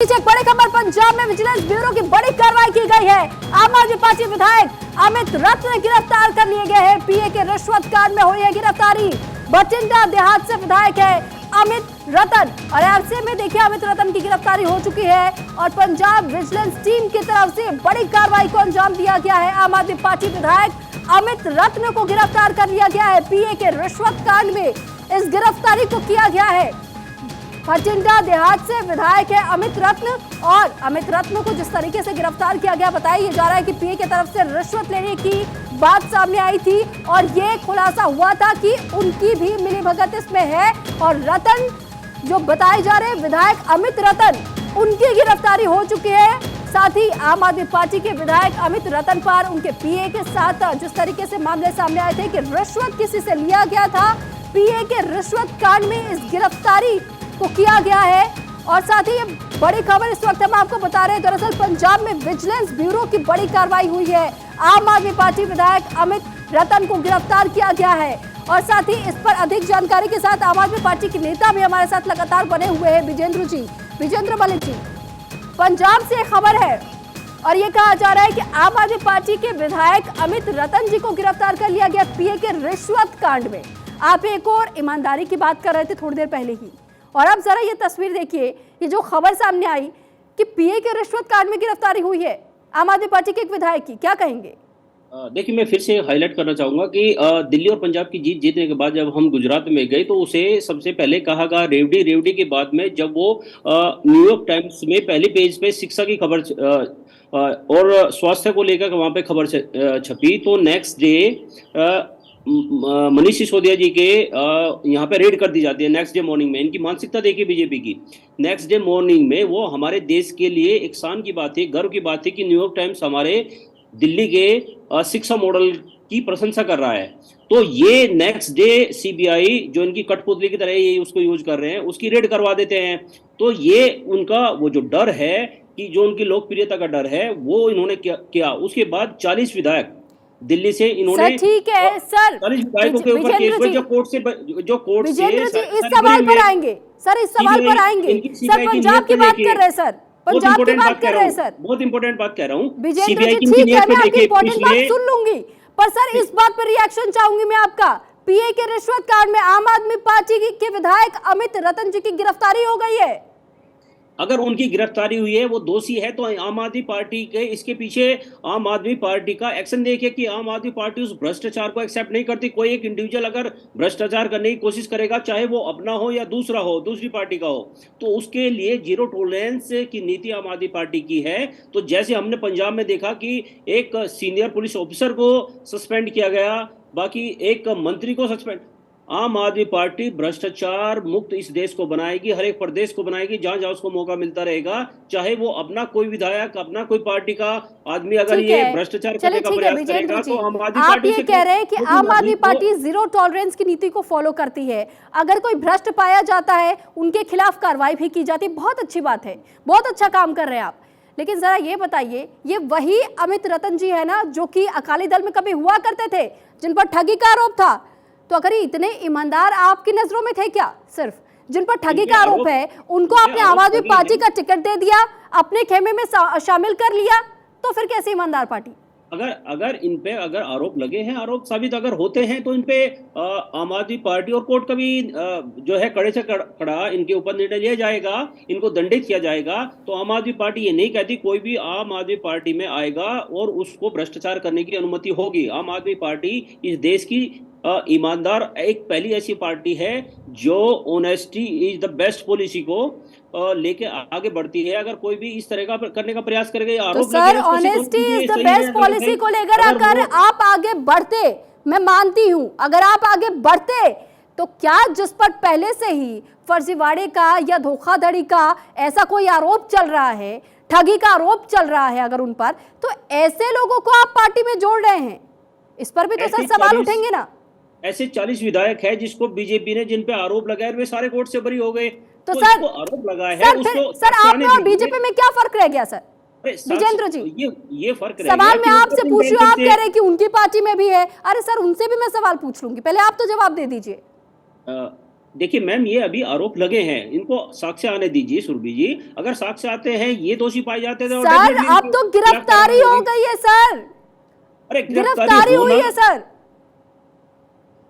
एक बड़ी खबर, पंजाब में विजिलेंस ब्यूरो की बड़ी कार्रवाई की गई है। आम आदमी पार्टी विधायक अमित रत्न गिरफ्तार कर लिए गए हैं। पीए के रिश्वत कांड में हुई है गिरफ्तारी। बठिंडा देहात से विधायक है अमित रतन और ऐसे में देखिए अमित रतन की गिरफ्तारी हो चुकी है और पंजाब विजिलेंस टीम की तरफ से बड़ी कार्रवाई को अंजाम दिया गया है। आम आदमी पार्टी विधायक अमित रत्न को गिरफ्तार कर लिया गया है। पीए के रिश्वत कांड में इस गिरफ्तारी को किया गया है। बठिंडा देहात से विधायक है अमित रत्न और अमित रत्न को जिस तरीके से गिरफ्तार किया गया बताया जा रहा है कि पीए की तरफ से रिश्वत लेने की बात सामने आई थी और ये खुलासा हुआ था कि उनकी भी मिलीभगत इसमें है और रतन जो बताए जा रहे विधायक अमित रतन उनकी गिरफ्तारी हो चुकी है। साथ ही आम आदमी पार्टी के विधायक अमित रतन पर उनके पीए के साथ जिस तरीके से मामले सामने आए थे कि रिश्वत किसी से लिया गया था, पीए के रिश्वत कांड में इस गिरफ्तारी को किया गया है। और साथ ही ये बड़ी खबर इस वक्त हम आपको बता रहे हैं, दरअसल पंजाब में विजिलेंस ब्यूरो की बड़ी कार्रवाई हुई है। आम आदमी पार्टी विधायक अमित रतन को गिरफ्तार किया गया है और साथ ही इस पर अधिक जानकारी के साथ आम आदमी पार्टी के नेता भी हमारे साथ लगातार बने हुए हैं, विजेंद्र मलिक जी। पंजाब से खबर है और ये कहा जा रहा है कि आम आदमी पार्टी के विधायक अमित रतन जी को गिरफ्तार कर लिया गया पीए के रिश्वत कांड में। आप एक और ईमानदारी की बात कर रहे थे थोड़ी देर पहले ही और अब जरा ये तस्वीर देखिए, ये जो खबर सामने आई कि पीए के रिश्वत कांड में गिरफ्तारी हुई है आम आदमी पार्टी के एक विधायक की, क्या कहेंगे? देखिए, मैं फिर से हाईलाइट करना चाहूंगा कि दिल्ली और पंजाब की जीतने के बाद जब हम गुजरात में गए तो उसे सबसे पहले कहा गया रेवड़ी के बाद में जब वो न्यूयॉर्क टाइम्स में पहले पेज पे शिक्षा की खबर और स्वास्थ्य को लेकर वहां पे खबर छपी तो नेक्स्ट डे मनीष सिसोदिया जी के यहाँ पे रेड कर दी जाती है। नेक्स्ट डे मॉर्निंग में इनकी मानसिकता देखिए बीजेपी की। नेक्स्ट डे मॉर्निंग में वो हमारे देश के लिए एक शान की बात है, गर्व की बात है कि न्यूयॉर्क टाइम्स हमारे दिल्ली के शिक्षा मॉडल की प्रशंसा कर रहा है। तो ये नेक्स्ट डे सीबीआई जो इनकी कठपुतली की तरह ये उसको यूज कर रहे हैं, उसकी रेड करवा देते हैं। तो ये उनका वो जो डर है कि जो उनकी लोकप्रियता का डर है वो इन्होंने किया। उसके बाद 40 विधायक दिल्ली से इन्होंने, ठीक है सर, 40 विधायकों के ऊपर केस हुए जो कोर्ट से इस सवाल पर आएंगे सर, इस सवाल पर आएंगे सर। पंजाब की बात कर रहे हैं सर, पंजाब की बात कर रहे हैं सर, बहुत इंपॉर्टेंट बात कह रहा हूँ। विजेंद्र जी ठीक है, मैं आपकी इंपॉर्टेंट बात सुन लूंगी पर सर इस बात पर रिएक्शन चाहूंगी मैं आपका। पीए के रिश्वत कांड में आम आदमी पार्टी के विधायक अमित रतन जी की गिरफ्तारी हो गई है। अगर उनकी गिरफ्तारी हुई है, वो दोषी है, तो आम आदमी पार्टी के इसके पीछे आम आदमी पार्टी का एक्शन देखिए कि आम आदमी पार्टी उस भ्रष्टाचार को एक्सेप्ट नहीं करती। कोई एक इंडिविजुअल अगर भ्रष्टाचार करने की कोशिश करेगा, चाहे वो अपना हो या दूसरा हो, दूसरी पार्टी का हो, तो उसके लिए जीरो टॉलरेंस की नीति आम आदमी पार्टी की है। तो जैसे हमने पंजाब में देखा कि एक सीनियर पुलिस ऑफिसर को सस्पेंड किया गया, बाकी एक मंत्री को सस्पेंड। आम आदमी पार्टी भ्रष्टाचार मुक्त इस देश को बनाएगी, हर एक प्रदेश को बनाएगी, जहां जहां उसको मौका मिलता रहेगा, चाहे वो अपना कोई विधायक, अपना कोई पार्टी का आदमी अगर ये भ्रष्टाचार करने का प्रयास करेगा तो आम आदमी पार्टी। आप ये कह रहे हैं कि आम आदमी पार्टी जीरो टॉलरेंस की नीति को फॉलो करती है, अगर कोई भ्रष्ट पाया जाता है उनके खिलाफ कार्रवाई भी की जाती है। बहुत अच्छी बात है, बहुत अच्छा काम कर रहे हैं आप। लेकिन जरा ये बताइए, ये वही अमित रतन जी है ना जो कि अकाली दल में कभी हुआ करते थे, जिन पर ठगी का आरोप था? तो अगर ये इतने ईमानदार आपकी नजरों में थे क्या, सिर्फ जिन पर ठगी का आरोप है उनको आपने आम आदमी पार्टी का टिकट दे दिया, अपने खेमे में शामिल कर लिया, तो फिर कैसे ईमानदार पार्टी? अगर इन पे अगर आरोप लगे हैं, आरोप साबित अगर होते हैं तो इन पे आम आदमी पार्टी और कोर्ट का भी जो है कड़े से कड़ा इनके ऊपर निर्णय लिया जाएगा, इनको दंडित किया जाएगा। तो आम आदमी पार्टी ये नहीं कहती कोई भी आम आदमी पार्टी में आएगा और उसको भ्रष्टाचार करने की अनुमति होगी। आम आदमी पार्टी इस देश की ईमानदार एक पहली ऐसी पार्टी है जो honesty is the best policy को लेके आगे बढ़ती है। अगर कोई भी इस तरह का करने का प्रयास करेगा, आरोप तो sir honesty is the best policy को लेकर अगर आप आगे बढ़ते, मैं मानती हूं, अगर आप आगे बढ़ते तो क्या जिस पर पहले से ही फर्जीवाड़े का या धोखाधड़ी का ऐसा कोई आरोप चल रहा है, ठगी का आरोप चल रहा है अगर उन पर, तो ऐसे लोगों को आप पार्टी में जोड़ रहे हैं, इस पर भी तो सर सवाल उठेंगे ना। ऐसे 40 विधायक है जिसको बीजेपी ने जिन पे आरोप लगाए वे सारे कोर्ट से बरी हो गए। तो सर आरोप लगा है उसको सर आप में और बीजेपी में क्या फर्क रह गया सर? विजेंद्र जी ये फर्क सवाल मैं आपसे पूछ रही हूँ, आप कह रहे हैं कि उनकी पार्टी में भी है। अरे सर उनसे भी मैं सवाल पूछ लूंगी, पहले आप तो जवाब दे दीजिए। देखिए मैम, ये अभी आरोप लगे हैं, इनको साक्ष्य आने दीजिए सुरभि जी। अगर साक्ष्य आते हैं, ये दोषी पाए जाते हैं तो सर definitely अब तो इनको गिरफ्तारी हो गई है सर, अरे गिरफ्तारी हुई है सर।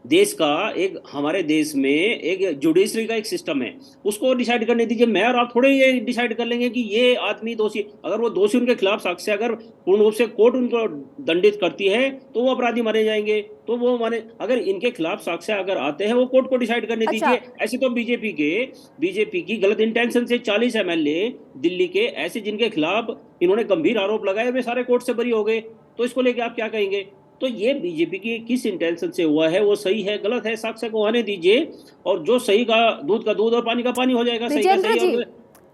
देश का एक, हमारे देश में एक जुडिशरी का एक सिस्टम है, उसको डिसाइड करने दीजिए। मैं और आप थोड़े ये डिसाइड कर लेंगे कि ये आदमी दोषी, अगर वो दोषी, उनके खिलाफ साक्ष्य अगर पूर्ण रूप से कोर्ट उनको दंडित करती है तो वो अपराधी माने जाएंगे, तो वो माने। अगर इनके खिलाफ साक्ष्य अगर आते हैं, वो कोर्ट को डिसाइड करने अच्छा। दीजिए। ऐसे तो बीजेपी की गलत इंटेंशन से 40 एमएलए दिल्ली के ऐसे जिनके खिलाफ इन्होंने गंभीर आरोप लगाए, वे सारे कोर्ट से बरी हो गए। तो इसको लेके आप क्या कहेंगे? तो ये बीजेपी की किस इंटेंशन से हुआ है, वो सही है गलत है, साक्ष्य को आने दीजिए, और जो सही का दूध और पानी का पानी हो जाएगा। सही का विजेंद्र सही। जी, और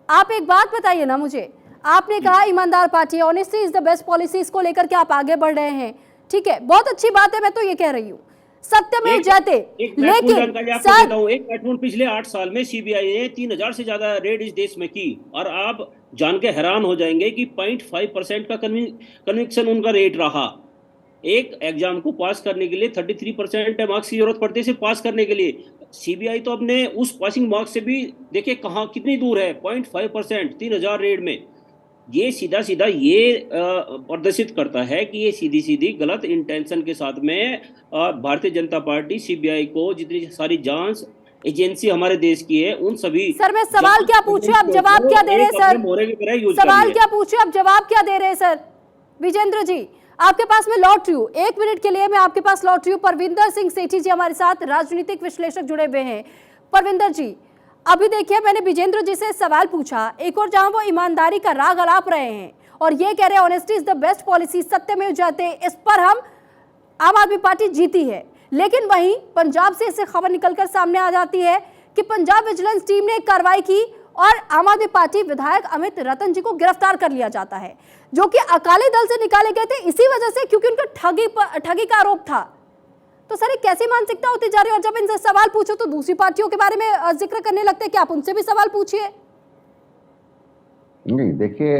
आप एक बात बताइए ना मुझे, आपने कहा ईमानदार पार्टी है, honesty is the best policy, इसको लेकर के आप आगे बढ़ रहे हैं, ठीक है, बहुत अच्छी बात है, मैं तो ये कह रही हूँ सत्यमेव जयते। लेकिन सर एक महत्वपूर्ण, पिछले 8 साल में सीबीआई ने 3000 से ज्यादा रेड इस देश में की, और आप जान के हैरान हो जाएंगे कि 0.5% का कन्विक्शन उनका रेट रहा। एक एग्जाम को पास करने के लिए 33% मार्क्स की जरूरत पड़ती है सिर्फ पास करने के लिए। सीबीआई तो अपने उस पासिंग मार्क्स से भी देखिए कहाँ कितनी दूर है, 0.5%, 3000 रेड में। ये सीधा सीधा ये प्रदर्शित करता है कि ये सीधी सीधी गलत इंटेंशन के साथ में भारतीय जनता पार्टी सीबीआई को, जितनी सारी जांच एजेंसी हमारे देश की है, उन सभी। सर मैं सवाल क्या पूछूं, आप जवाब क्या दे रहे हैं सर? सवाल क्या पूछूं, आप जवाब क्या दे रहे हैं सर? विजेंद्र जी, आपके पास मैं लौट रही हूँ, 1 मिनट के लिए मैं आपके पास लौट रही हूँ। परविंदर सिंह सेठी जी हमारे साथ राजनीतिक विश्लेषक जुड़े हुए हैं। परविंदर जी, अभी देखिए मैंने विजेंद्र जी से सवाल पूछा, एक और जहां वो ईमानदारी का राग अलाप रहे हैं और ये कह रहे हैं honesty is the best policy, सत्यमेव जयते, इस पर हम आम आदमी पार्टी जीती है। लेकिन वहीं पंजाब से इसे खबर निकलकर सामने आ जाती है कि पंजाब विजिलेंस टीम ने कार्रवाई की और आम आदमी पार्टी विधायक अमित रतन जी को गिरफ्तार कर लिया जाता है, जो कि अकाली दल से निकाले गए थे इसी वजह से क्योंकि उनका ठगी का आरोप था। तो सर कैसी मानसिकता होती जा रही है, और जब इनसे सवाल पूछो तो दूसरी पार्टियों के बारे में जिक्र करने लगते हैं कि आप उनसे भी सवाल पूछिए। नहीं देखिए,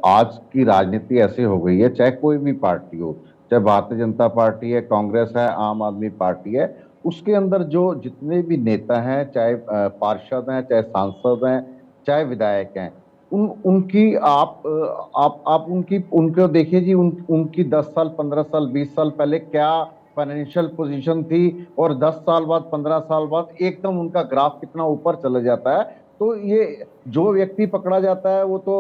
आज की राजनीति ऐसी हो गई है, चाहे कोई भी पार्टी हो, चाहे भारतीय जनता पार्टी है, कांग्रेस है, आम आदमी पार्टी है, उसके अंदर जो जितने भी नेता हैं, चाहे पार्षद हैं, चाहे सांसद हैं, चाहे विधायक हैं, उनकी आप उनको देखिए जी, उनकी 10 साल 15 साल 20 साल पहले क्या फाइनेंशियल पोजीशन थी, और 10 साल बाद 15 साल बाद एकदम उनका ग्राफ कितना ऊपर चला जाता है। तो ये जो व्यक्ति पकड़ा जाता है वो तो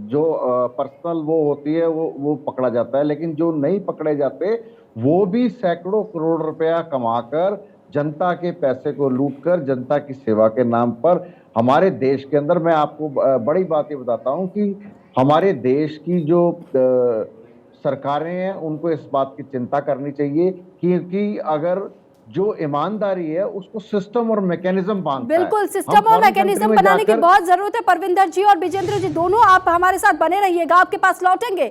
जो पर्सनल वो होती है वो पकड़ा जाता है, लेकिन जो नहीं पकड़े जाते वो भी सैकड़ों करोड़ रुपया कमाकर जनता के पैसे को लूटकर जनता की सेवा के नाम पर हमारे देश के अंदर, मैं आपको बड़ी बात ये बताता हूं कि हमारे देश की जो सरकारें हैं उनको इस बात की चिंता करनी चाहिए कि अगर जो ईमानदारी है उसको सिस्टम और मैकेनिज्म बांधता है। बिल्कुल, सिस्टम और मैकेनिज्म बनाने की बहुत जरूरत है। परविंदर जी और विजेंद्र जी दोनों आप हमारे साथ बने रहिएगा, आपके पास लौटेंगे।